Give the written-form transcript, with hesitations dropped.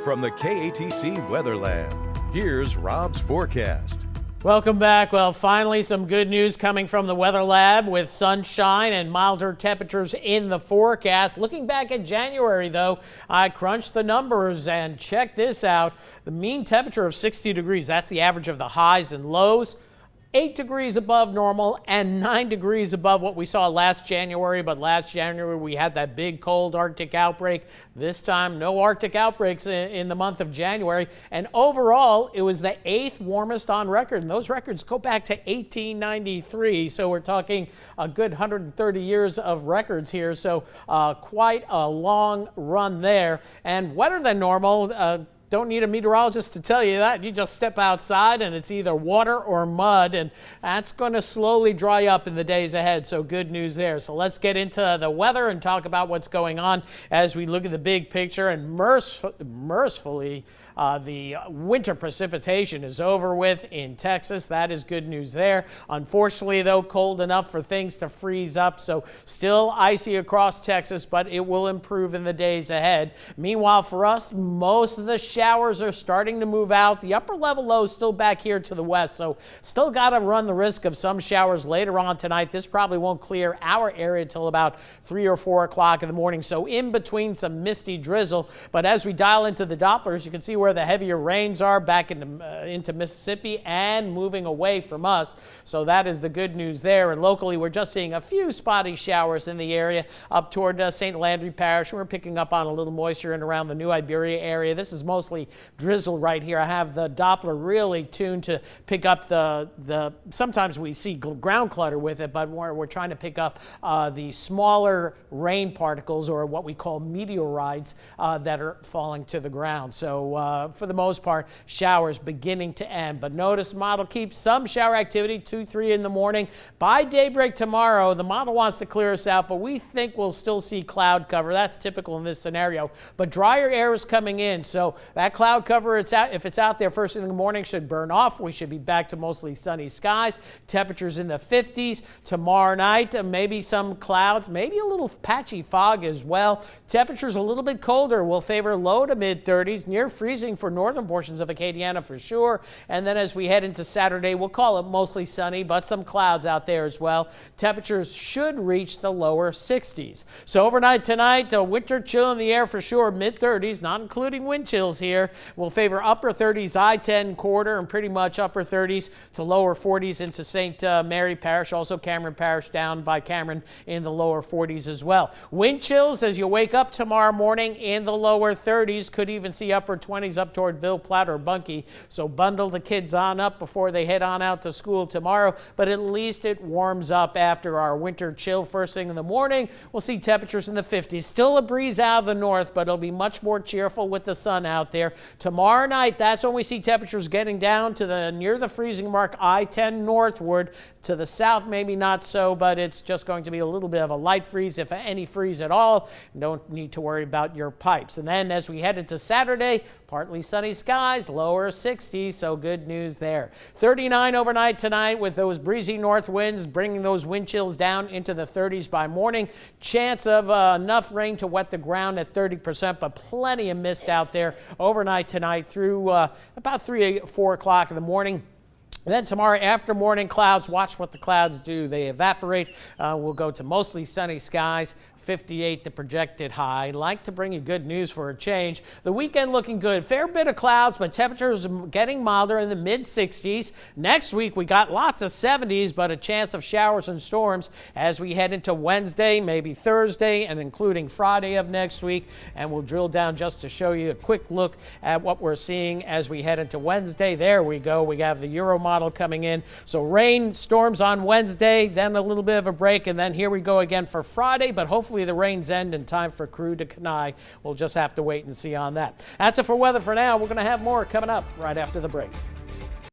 From the KATC Weather Lab, here's Rob's forecast. Welcome back. Well, finally some good news coming from the Weather Lab with sunshine and milder temperatures in the forecast. Looking back at January, though, I crunched the numbers and check this out. The mean temperature of 60 degrees, that's the average of the highs and lows. 8 degrees above normal and 9 degrees above what we saw last January. But last January we had that big cold Arctic outbreak. This time no Arctic outbreaks in the month of January. And overall it was the 8th warmest on record. And those records go back to 1893. So we're talking a good 130 years of records here. So quite a long run there and wetter than normal. Don't need a meteorologist to tell you that. You just step outside and it's either water or mud, and that's going to slowly dry up in the days ahead. So good news there. So let's get into the weather and talk about what's going on as we look at the big picture. And mercifully, the winter precipitation is over with in Texas. That is good news there. Unfortunately, though, cold enough for things to freeze up. So still icy across Texas, but it will improve in the days ahead. Meanwhile, for us, most of the showers are starting to move out. The upper level low is still back here to the west, so still got to run the risk of some showers later on tonight. This probably won't clear our area till about 3 or 4 o'clock in the morning, so in between some misty drizzle. But as we dial into the Dopplers, you can see where the heavier rains are back into Mississippi and moving away from us. So that is the good news there. And locally, we're just seeing a few spotty showers in the area up toward St. Landry Parish. We're picking up on a little moisture in around the New Iberia area. This is mostly drizzle right here. I have the Doppler really tuned to pick up the sometimes we see ground clutter with it, but we're trying to pick up the smaller rain particles, or what we call meteorites, that are falling to the ground. So for the most part, showers beginning to end. But notice model keeps some shower activity 2-3 in the morning. By daybreak tomorrow, the model wants to clear us out, but we think we'll still see cloud cover. That's typical in this scenario. But drier air is coming in, so that cloud cover, if it's out there first thing in the morning, should burn off. We should be back to mostly sunny skies. Temperatures in the 50s. Tomorrow night, maybe some clouds, maybe a little patchy fog as well. Temperatures a little bit colder will favor low to mid 30s, near freezing for northern portions of Acadiana for sure. And then as we head into Saturday, we'll call it mostly sunny, but some clouds out there as well. Temperatures should reach the lower 60s. So overnight tonight, a winter chill in the air for sure, mid 30s, not including wind chills here. Will favor upper 30s I-10 corridor and pretty much upper 30s to lower 40s into St. Mary Parish, also Cameron Parish down by Cameron in the lower 40s as well. Wind chills as you wake up tomorrow morning in the lower 30s, could even see upper 20s up toward Ville Platte or Bunkie. So bundle the kids on up before they head on out to school tomorrow, but at least it warms up after our winter chill first thing in the morning. We'll see temperatures in the 50s. Still a breeze out of the north, but it'll be much more cheerful with the sun out there. Tomorrow night, that's when we see temperatures getting down to near the freezing mark, I-10 northward. To the south, maybe not so, but it's just going to be a little bit of a light freeze, if any freeze at all. Don't need to worry about your pipes. And then as we head into Saturday, partly sunny skies, lower 60s, so good news there. 39 overnight tonight with those breezy north winds bringing those wind chills down into the 30s by morning. Chance of enough rain to wet the ground at 30%, but plenty of mist out there overnight tonight through about 3-4 o'clock in the morning. Then tomorrow after morning clouds, watch what the clouds do. They evaporate. We'll go to mostly sunny skies. 58 the projected high. Like to bring you good news for a change. The weekend looking good. Fair bit of clouds, but temperatures getting milder in the mid 60s. Next week we got lots of 70s, but a chance of showers and storms as we head into Wednesday, maybe Thursday, and including Friday of next week. And we'll drill down just to show you a quick look at what we're seeing as we head into Wednesday. There we go. We have the Euro model coming in. So rain, storms on Wednesday, then a little bit of a break, and then here we go again for Friday, but hopefully the rains end in time for crew to Kenai. We'll just have to wait and see on that. That's it for weather for now. We're going to have more coming up right after the break.